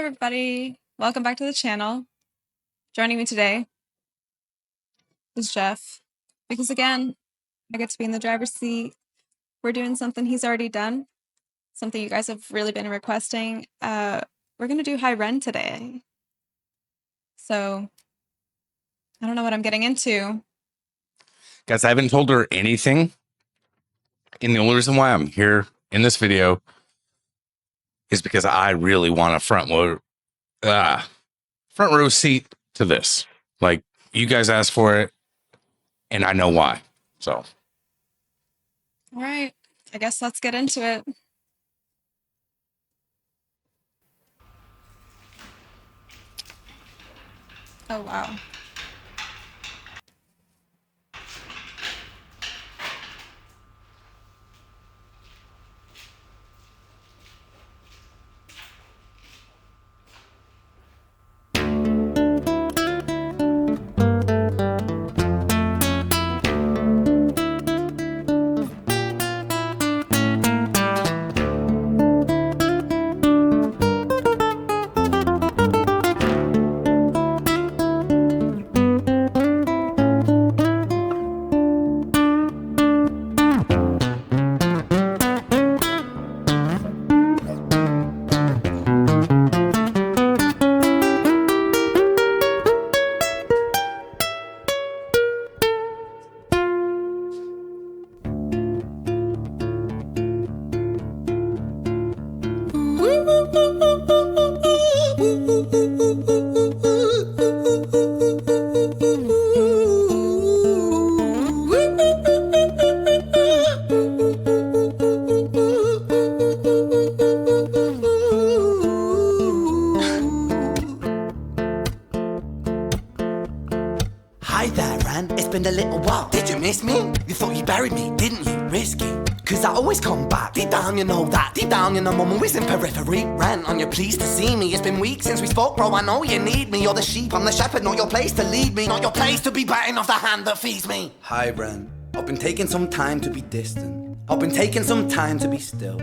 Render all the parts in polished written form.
everybody. Welcome back to the channel. Joining me today is Jeff. Because again, I get to be in the driver's seat. We're doing something he's already done. Something you guys have really been requesting. We're going to do Hi Ren today. So, I don't know what I'm getting into. Guys, I haven't told her anything. And the only reason why I'm here in this video is because I really want a front row seat to this. Like, you guys asked for it, and I know why. So. All right. I guess let's get into it. Oh, wow. Hi there, Ren. It's been a little while. Did you miss me? You thought you buried me, didn't you? Risky. Cause I always come back. Deep down, you know that. Deep down, you know I'm always in periphery. Ren, are you pleased to see me? It's been weeks since we spoke, bro. I know you need me. You're the sheep, I'm the shepherd. Not your place to lead me. Not your place to be biting off the hand that feeds me. Hi, Ren. I've been taking some time to be distant. I've been taking some time to be still.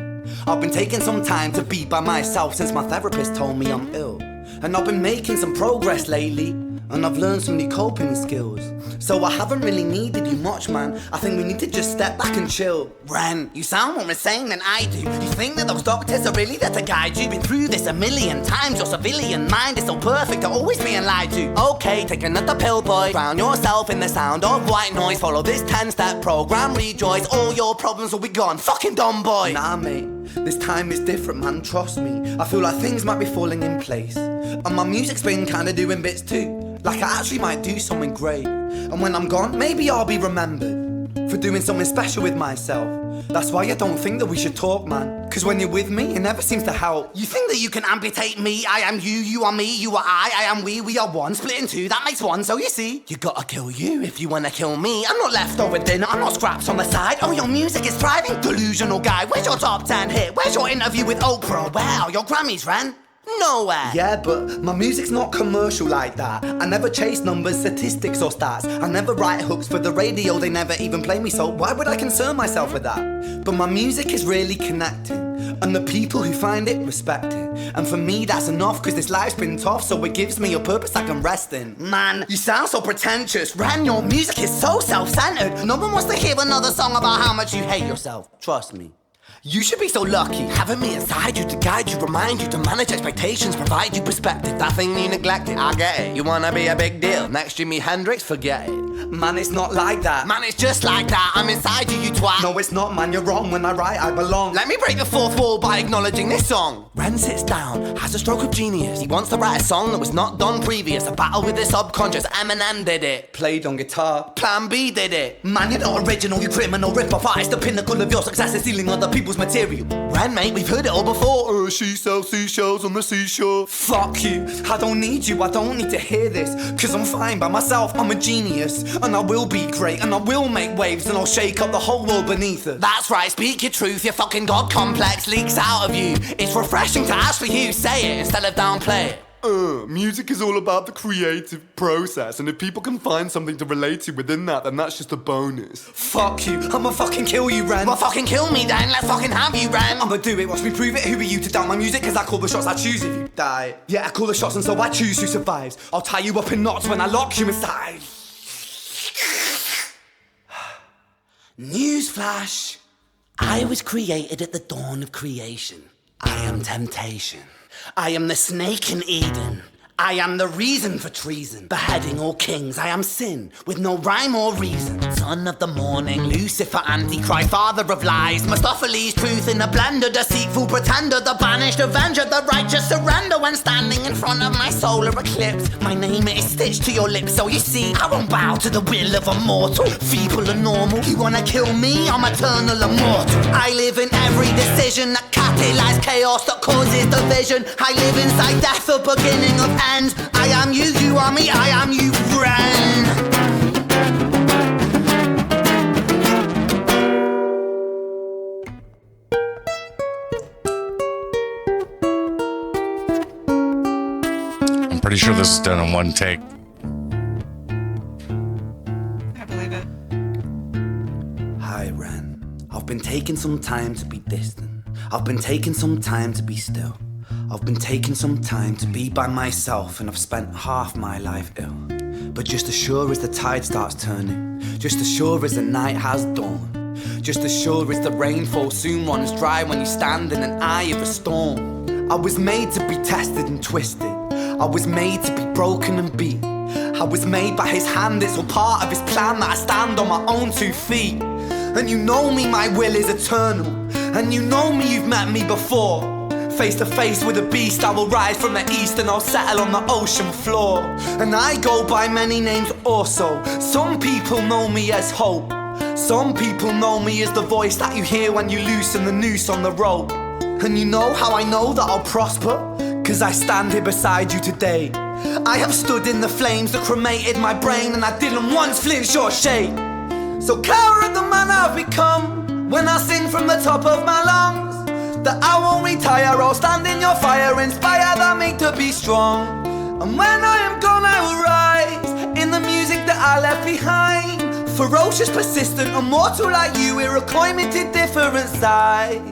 I've been taking some time to be by myself since my therapist told me I'm ill. And I've been making some progress lately, and I've learned some new coping skills. So I haven't really needed you much, man. I think we need to just step back and chill. Ren, you sound more insane than I do. You think that those doctors are really there to guide you? Been through this a million times. Your civilian mind is so perfect, you're always being lied to. Okay, take another pill, boy. Drown yourself in the sound of white noise. Follow this 10-step program, rejoice. All your problems will be gone. Fucking dumb boy. Nah, mate. This time is different, man. Trust me. I feel like things might be falling in place. And my music's been kinda doing bits too. Like I actually might do something great. And when I'm gone, maybe I'll be remembered for doing something special with myself. That's why I don't think that we should talk, man. Cause when you're with me, it never seems to help. You think that you can amputate me? I am you, you are me, you are I am we are one. Split in two, that makes one, so you see. You gotta kill you if you wanna kill me. I'm not leftover dinner, I'm not scraps on the side. Oh, your music is thriving, delusional guy. Where's your top 10 hit? Where's your interview with Oprah? Where are your Grammys, Ren? Nowhere. Yeah, but my music's not commercial like that. I never chase numbers, statistics or stats. I never write hooks for the radio, they never even play me, so why would I concern myself with that? But my music is really connecting, and the people who find it respect it. And for me that's enough, cause this life's been tough, so it gives me a purpose I can rest in. Man, you sound so pretentious. Ren, your music is so self-centered. No one wants to hear another song about how much you hate yourself. Trust me. You should be so lucky, having me inside you to guide you, remind you to manage expectations, provide you perspective. That thing you neglected, I get it. You wanna be a big deal, next Jimi Hendrix, forget it. Man, it's not like that. Man, it's just like that, I'm inside you, you twat. No, it's not, man, you're wrong. When I write, I belong. Let me break the fourth wall by acknowledging this song. Ren sits down, has a stroke of genius. He wants to write a song that was not done previous. A battle with the subconscious, Eminem did it. Played on guitar. Plan B did it. Man, you're not original, you criminal rip-off artist. The pinnacle of your success is stealing other people's material. Ren, mate, we've heard it all before. She sells seashells on the seashore. Fuck you, I don't need you, I don't need to hear this. Cause I'm fine by myself, I'm a genius. And I will be great, and I will make waves. And I'll shake up the whole world beneath us. That's right, speak your truth, your fucking God complex leaks out of you. It's refreshing to ask for you, say it instead of downplay it. Music is all about the creative process, and if people can find something to relate to within that, then that's just a bonus. Fuck you, I'ma fucking kill you, Ren. Well, fucking kill me then, let's fucking have you, Ren. I'ma do it, watch me prove it. Who are you to doubt my music? Cause I call the shots, I choose if you die. Yeah, I call the shots and so I choose who survives. I'll tie you up in knots when I lock you inside. Newsflash. I was created at the dawn of creation. I am temptation. I am the snake in Eden. I am the reason for treason. Beheading all kings, I am sin, with no rhyme or reason. Son of the morning, Lucifer, Antichrist, father of lies. Mustopheles, truth in a blender, deceitful pretender, the banished avenger, the righteous surrender. When standing in front of my solar eclipse, my name is stitched to your lips. So you see, I won't bow to the will of a mortal. Feeble and normal, you wanna kill me? I'm eternal immortal. I live in every decision that catalyzes chaos, that causes division. I live inside death, the beginning of end. I am you, you are me, I am you, Ren. I'm pretty sure this is done in one take. I believe it. Hi, Ren. I've been taking some time to be distant. I've been taking some time to be still. I've been taking some time to be by myself, and I've spent half my life ill. But just as sure as the tide starts turning, just as sure as the night has dawned, just as sure as the rainfall soon runs dry when you stand in an eye of a storm. I was made to be tested and twisted. I was made to be broken and beat. I was made by his hand, it's all part of his plan that I stand on my own 2 feet. And you know me, my will is eternal. And you know me, you've met me before. Face to face with a beast, I will rise from the east and I'll settle on the ocean floor. And I go by many names also. Some people know me as hope. Some people know me as the voice that you hear when you loosen the noose on the rope. And you know how I know that I'll prosper? Cause I stand here beside you today. I have stood in the flames that cremated my brain, and I didn't once flinch or shake. So cower at the man I've become when I sing from the top of my lungs. That I won't retire, I'll stand in your fire, inspire that me to be strong. And when I am gone I will rise in the music that I left behind. Ferocious, persistent, immortal like you, we're acclimated different sides.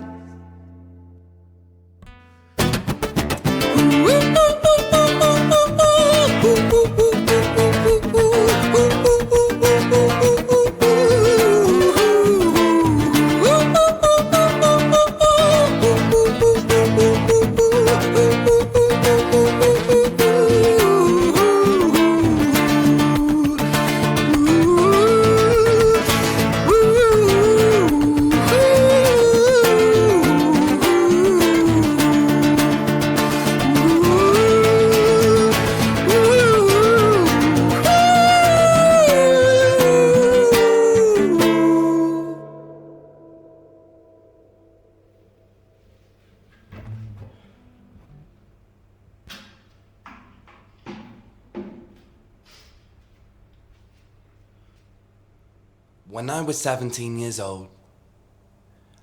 When I was 17 years old,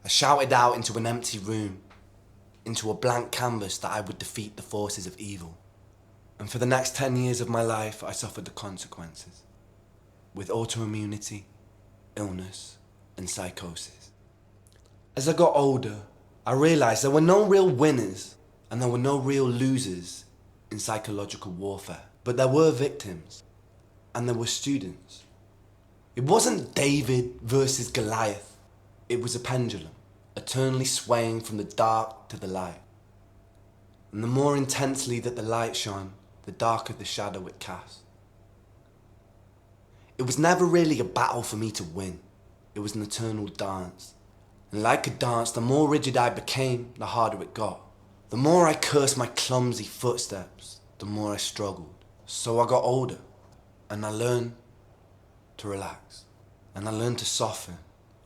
I shouted out into an empty room, into a blank canvas, that I would defeat the forces of evil. And for the next 10 years of my life, I suffered the consequences, with autoimmunity, illness, and psychosis. As I got older, I realized there were no real winners and there were no real losers in psychological warfare, but there were victims and there were students. It wasn't David versus Goliath. It was a pendulum, eternally swaying from the dark to the light. And the more intensely that the light shone, the darker the shadow it cast. It was never really a battle for me to win. It was an eternal dance. And like a dance, the more rigid I became, the harder it got. The more I cursed my clumsy footsteps, the more I struggled. So I got older, and I learned to relax, and I learned to soften,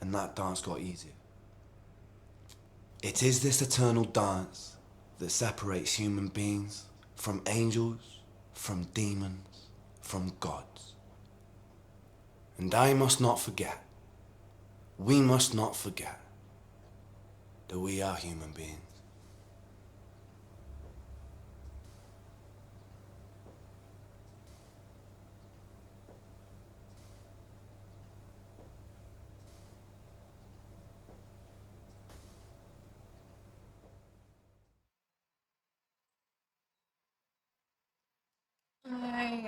and that dance got easier. It is this eternal dance that separates human beings from angels, from demons, from gods. And I must not forget, we must not forget, that we are human beings.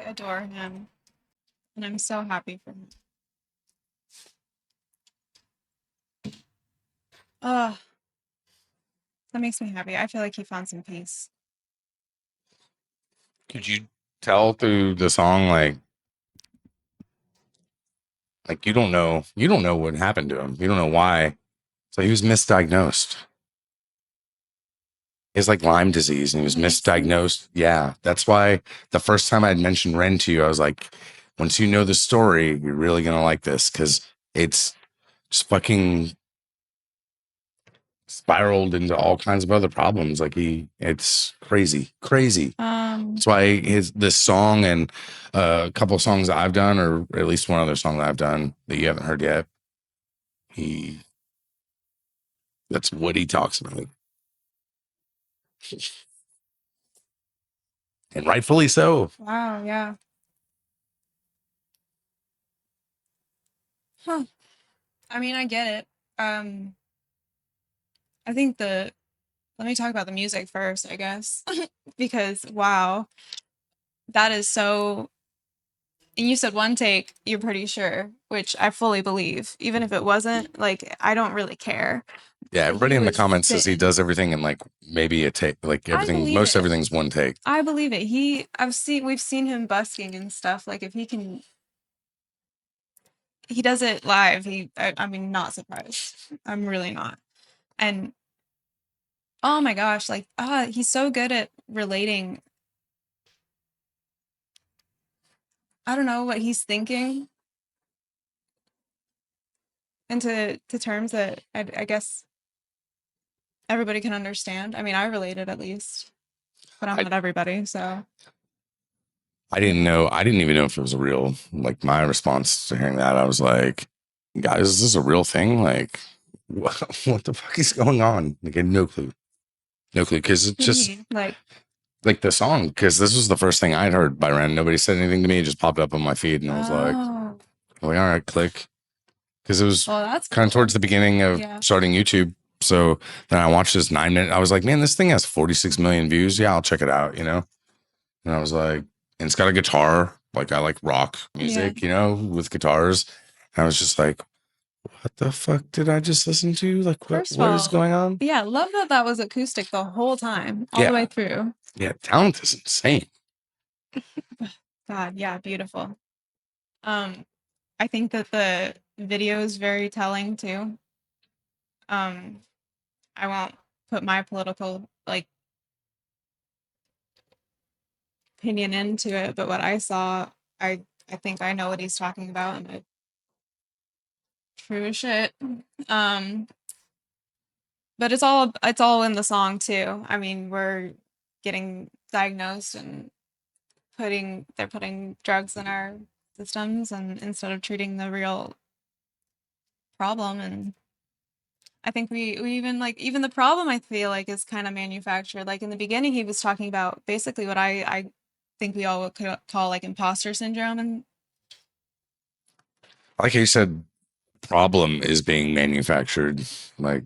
adore him, and I'm so happy for him. Oh, that makes me happy. I feel like he found some peace. Could you tell through the song, like you don't know what happened to him. You don't know why. So he was misdiagnosed. He has like Lyme disease and he was misdiagnosed. Yeah. That's why the first time I'd mentioned Ren to you, I was like, once you know the story, you're really gonna like this because it's just fucking spiraled into all kinds of other problems. Like it's crazy. That's why this song and a couple of songs that I've done, or at least one other song that I've done that you haven't heard yet, that's what he talks about. And rightfully so. Wow, yeah. Huh. I mean, I get it. I think let me talk about the music first, I guess, because wow, that is so. And you said one take, you're pretty sure, which I fully believe. Even if it wasn't, like, I don't really care. Yeah, But everybody he in the was comments says he spitting. does everything in like maybe a take, like everything, believe most it. everything's one take. I believe it. We've seen him busking and stuff. Like, if he does it live. I mean, not surprised. I'm really not. And oh my gosh, like, he's so good at relating. I don't know what he's thinking into terms that I guess everybody can understand. I mean, I related at least, but I'm not everybody, so. I didn't even know if it was a real, like my response to hearing that, I was like, guys, is this a real thing? Like, what the fuck is going on? Like, I had no clue. Cause it just like the song, because this was the first thing I'd heard by Ren. Nobody said anything to me. It just popped up on my feed and I was like, all right, click. Cause it was that's kind of towards the beginning of starting YouTube. So then I watched this 9-minute. I was like, man, this thing has 46 million views. Yeah, I'll check it out, you know? And I was like, and it's got a guitar. Like I like rock music, you know, with guitars. And I was just like, what the fuck did I just listen to? Like, what is going on? Yeah, love that was acoustic the whole time, all the way through. Yeah, talent is insane. God, yeah, beautiful. I think that the video is very telling too. I won't put my political like opinion into it, but what I saw, I think I know what he's talking about, and it's true as shit. But it's all in the song too. I mean, we're getting diagnosed and they're putting drugs in our systems, and instead of treating the real problem. And I think we even like, even the problem I feel like is kind of manufactured. Like in the beginning, he was talking about basically what I think we all would call like imposter syndrome. And like you said, problem is being manufactured. Like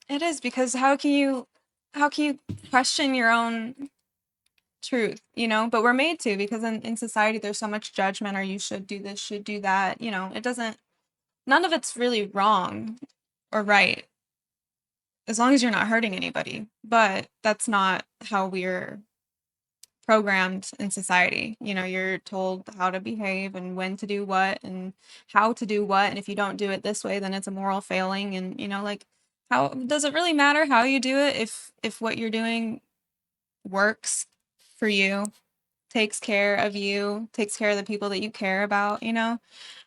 it is, because how can you question your own truth, you know? But we're made to, because in society there's so much judgment, or you should do this, should do that, you know. It doesn't, none of it's really wrong or right, as long as you're not hurting anybody. But that's not how we're programmed in society. You know, you're told how to behave and when to do what and how to do what, and if you don't do it this way, then it's a moral failing. And you know, like, how does it really matter how you do it if what you're doing works for you, takes care of you, takes care of the people that you care about, you know?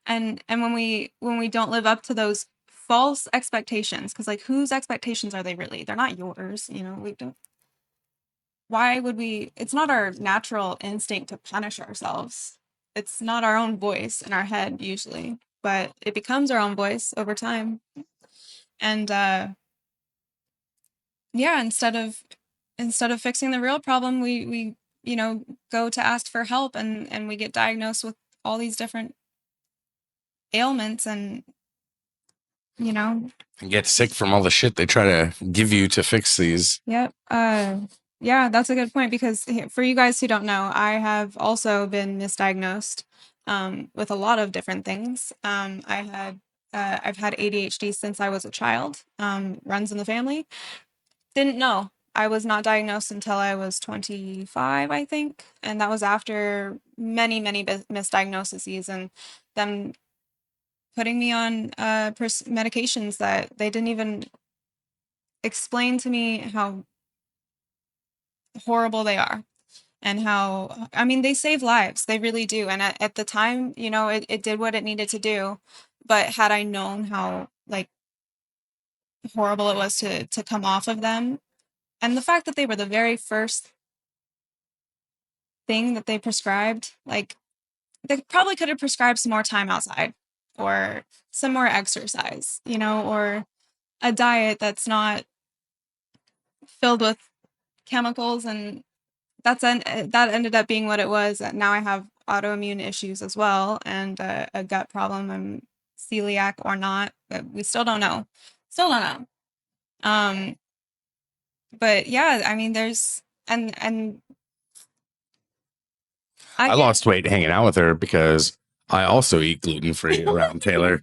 And when we don't live up to those false expectations, because like, whose expectations are they really? They're not yours, you know. We don't, why would we? It's not our natural instinct to punish ourselves. It's not our own voice in our head usually, but it becomes our own voice over time. And yeah, instead of fixing the real problem, we you know, go to ask for help, and we get diagnosed with all these different ailments, and you know, and get sick from all the shit they try to give you to fix these. yep. Yeah, that's a good point, because for you guys who don't know, I have also been misdiagnosed with a lot of different things. I've had ADHD since I was a child. Runs in the family. Didn't know. I was not diagnosed until I was 25, I think, and that was after many, many misdiagnoses and them putting me on medications that they didn't even explain to me how horrible they are. And how, I mean, they save lives. They really do. And at the time, you know, it did what it needed to do. But had I known how, like, horrible it was to come off of them, and the fact that they were the very first thing that they prescribed, like, they probably could have prescribed some more time outside, or some more exercise, you know, or a diet that's not filled with chemicals. And that ended up being what it was. Now I have autoimmune issues as well, and a gut problem. I'm celiac or not, but we still don't know. Still don't know. But yeah, I mean, there's and I lost weight hanging out with her because I also eat gluten-free around Taylor.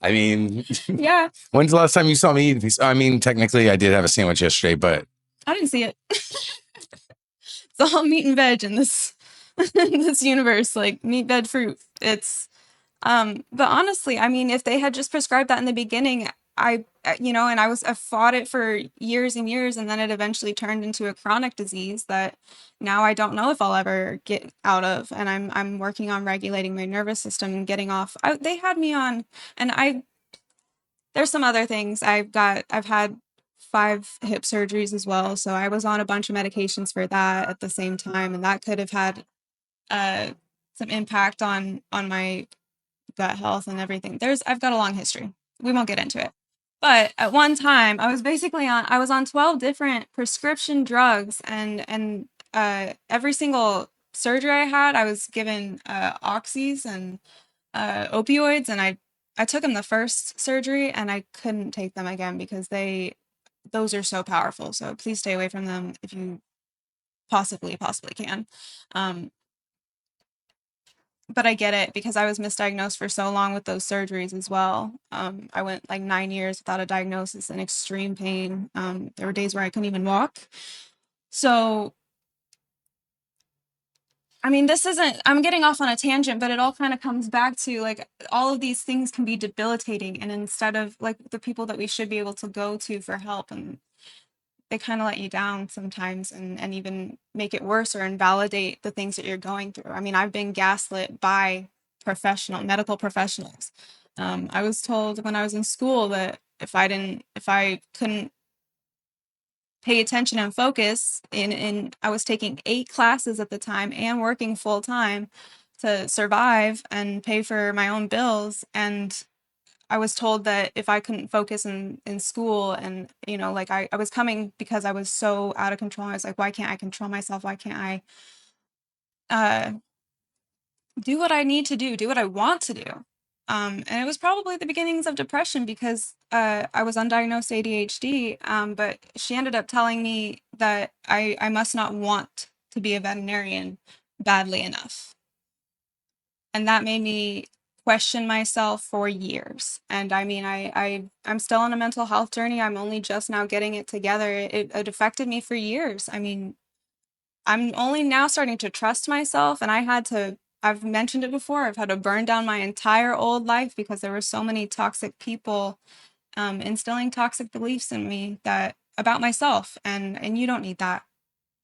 I mean, yeah, when's the last time you saw me eat a piece? I mean, technically, I did have a sandwich yesterday, but I didn't see it. It's all meat and veg in this in this universe, like meat, veg, fruit. It's but honestly, I mean, if they had just prescribed that in the beginning, you know, and I fought it for years and years, and then it eventually turned into a chronic disease that now I don't know if I'll ever get out of. And I'm working on regulating my nervous system and getting off. They had me on, and there's some other things. I've had 5 hip surgeries as well, so I was on a bunch of medications for that at the same time, and that could have had some impact on my gut health and everything. I've got a long history. We won't get into it. But at one time, I was on 12 different prescription drugs, and every single surgery I had, I was given oxys and opioids, and I took them the first surgery, and I couldn't take them again because those are so powerful. So please stay away from them if you possibly can. But I get it, because I was misdiagnosed for so long with those surgeries as well. I went like 9 years without a diagnosis in extreme pain. There were days where I couldn't even walk. So, I mean, I'm getting off on a tangent, but it all kind of comes back to, like, all of these things can be debilitating. And instead of, like, the people that we should be able to go to for help, and they kind of let you down sometimes, and even make it worse or invalidate the things that you're going through. I mean, I've been gaslit by medical professionals. I was told when I was in school that if I couldn't pay attention and focus I was taking 8 classes at the time and working full time to survive and pay for my own bills. And I was told that if I couldn't focus in school, and, you know, like, I was coming because I was so out of control. I was like, why can't I control myself? Why can't I uh, do what I need to do what I want to do? And it was probably the beginnings of depression, because I was undiagnosed ADHD, but she ended up telling me that I must not want to be a veterinarian badly enough. And that made me question myself for years. And I mean, I'm still on a mental health journey. I'm only just now getting it together. It affected me for years. I mean, I'm only now starting to trust myself, and I've mentioned it before, I've had to burn down my entire old life because there were so many toxic people instilling toxic beliefs in me about myself. And you don't need that.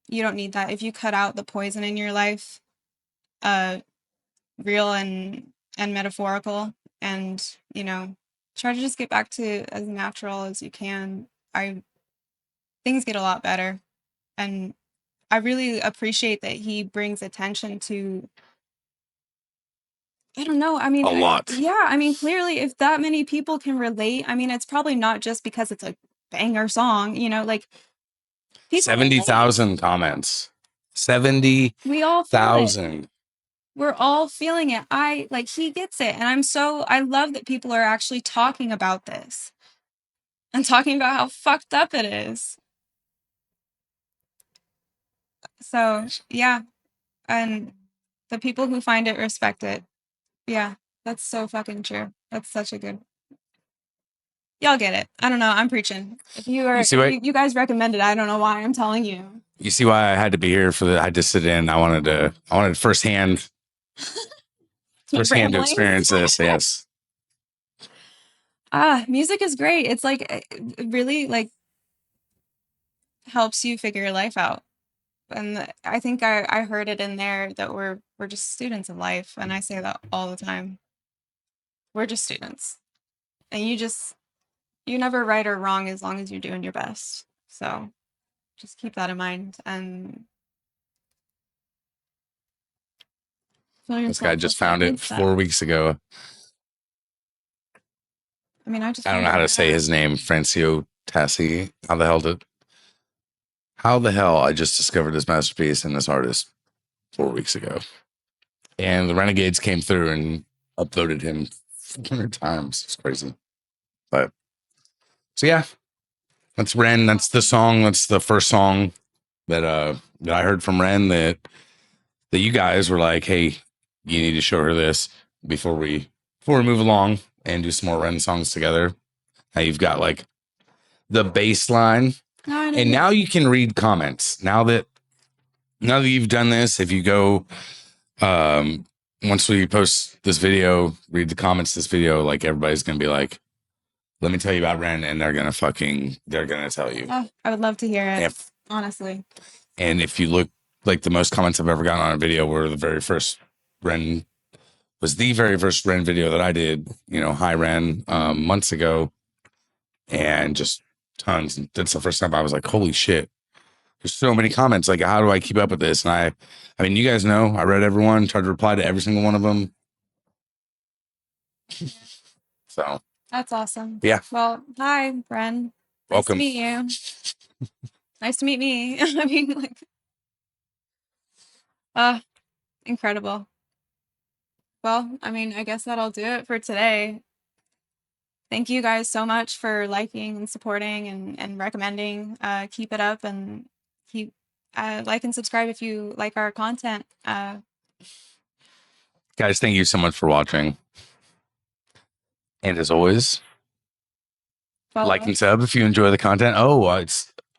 You don't need that. If you cut out the poison in your life, uh, real and metaphorical, and, you know, try to just get back to as natural as you can, things get a lot better. And I really appreciate that he brings attention to, I don't know, I mean, a lot. yeah, I mean, clearly, if that many people can relate, I mean, it's probably not just because it's a banger song, you know, like, people relate. 70,000 comments. We all feel it. 70,000. We're all feeling it. He gets it. And I love that people are actually talking about this and talking about how fucked up it is. So yeah, and the people who find it respect it. Yeah, that's so fucking true. That's such a good. Y'all get it. I don't know. I'm preaching. If you are, You see what- you guys recommended, I don't know why I'm telling you. You see why I had to be here for the? I had to sit in. I wanted firsthand to Ramblings. experience this. Yes. Music is great. It's like it really like helps you figure your life out. And I think I heard it in there that we're just students of life, and I say that all the time. We're just students, and you never right or wrong as long as you're doing your best. So just keep that in mind. And This guy just found it 4 weeks ago. I mean, I don't know how to say his name. Francio Tassi. How the hell I just discovered this masterpiece and this artist 4 weeks ago. And the Renegades came through and upvoted him 400 times. It's crazy. But so yeah, that's Ren. That's the song. That's the first song that I heard from Ren that you guys were like, hey, you need to show her this before we move along and do some more Ren songs together. Now you've got like the bass line. And now you can read comments. Now that you've done this, if you go once we post this video, read the comments to this video, like everybody's gonna be like, let me tell you about Ren, and they're gonna tell you. Oh, I would love to hear it. Honestly. And if you look, like the most comments I've ever gotten on a video were the very first Ren video that I did, Hi Ren, months ago, and just tons. And that's the first time I was like, holy shit. There's so many comments. Like, how do I keep up with this? And I mean, you guys know, I read everyone, tried to reply to every single one of them. So that's awesome. Yeah. Well, hi, Ren. Welcome. Nice to meet you. Nice to meet me. I mean, like, incredible. Well, I mean, I guess that'll do it for today. Thank you guys so much for liking and supporting and recommending. Keep it up and keep like and subscribe if you like our content. Guys, thank you so much for watching. And as always, like and sub if you enjoy the content. Oh,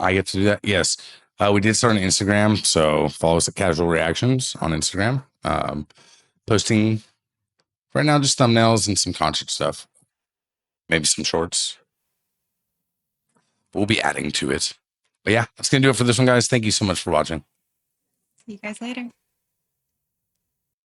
I get to do that. Yes. We did start an Instagram, so follow us at Casual Reactions on Instagram. Posting right now just thumbnails and some concert stuff. Maybe some shorts. We'll be adding to it. But yeah, that's going to do it for this one, guys. Thank you so much for watching. See you guys later.